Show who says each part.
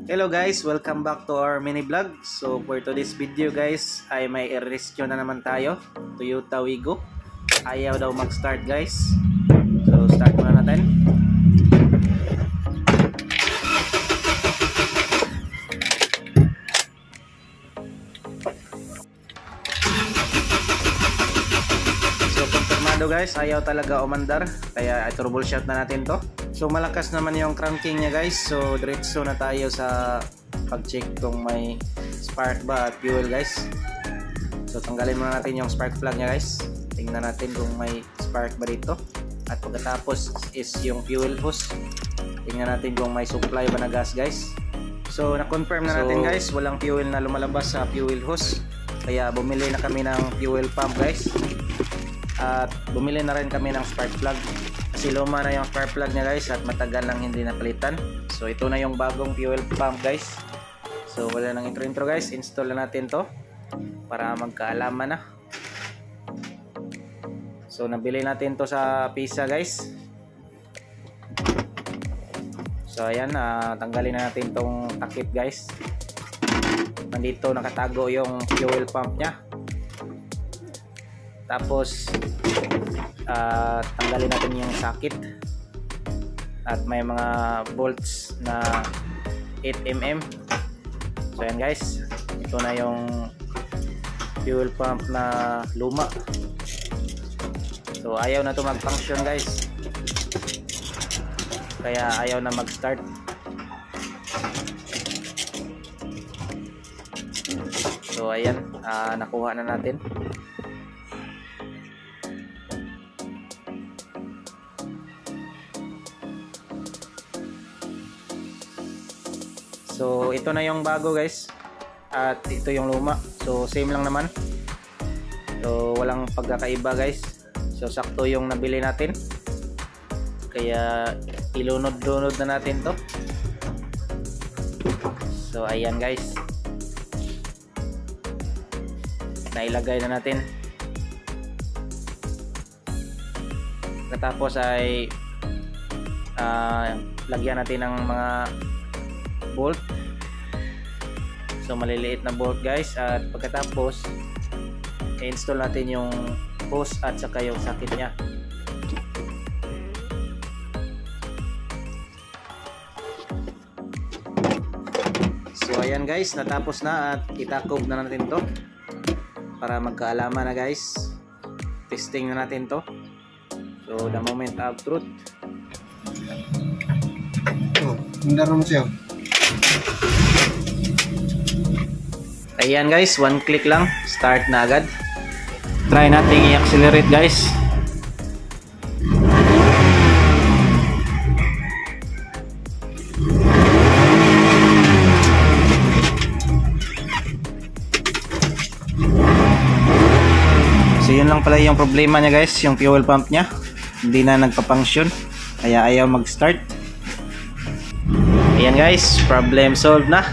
Speaker 1: Hello guys, welcome back to our mini vlog. So for today's video guys, ay may i-rescue na naman tayo. Toyota Wigo. Ayaw daw mag-start guys. So start muna natin. So konfirmado guys, ayaw talaga umandar. Kaya troubleshoot na natin to. So malakas naman yung cranking niya guys. So diretso na tayo sa pag-check kung may spark ba at fuel guys. So tanggalin muna natin yung spark plug niya guys. Tingnan natin kung may spark ba dito. At pagkatapos is yung fuel hose. Tingnan natin kung may supply ba na gas guys. So na-confirm na natin guys, walang fuel na lumalabas sa fuel hose. Kaya bumili na kami ng fuel pump guys. At bumili na rin kami ng spark plug. Kasi luma na yung spark plug niya guys at matagal nang hindi napalitan. So ito na yung bagong fuel pump guys. So wala nang intro guys, install na natin to para magkaalaman na. So nabili natin to sa Pisa guys. So ayan, tanggalin na natin tong takip guys. Nandito nakatago yung fuel pump nya. Tapos tanggalin natin yung socket at may mga bolts na 8mm. So ayan guys, ito na yung fuel pump na luma. So ayaw na to mag-function guys, kaya ayaw na mag-start. So ayan, nakuha na natin. So ito na yung bago guys at ito yung luma. So same lang naman. So walang pagkakaiba guys. So sakto yung nabili natin. Kaya ilunod-lunod na natin to. So ayan guys. Nailagay na natin. Katapos ay lagyan natin ng mga bolt. So maliliit na bolt guys, at pagkatapos i-install natin yung hose at saka yung socket nya. So ayan guys, natapos na at itakob na natin to para magkaalaman na guys. Testing na natin to. So the moment of truth.
Speaker 2: Hindar mo siya.
Speaker 1: Ayan guys, one click lang, start na agad. Try natin i-accelerate guys. So yun lang pala yung problema niya guys, yung fuel pump niya. Hindi na nagpa-function, kaya ayaw mag-start. Ayan guys, problem solved na.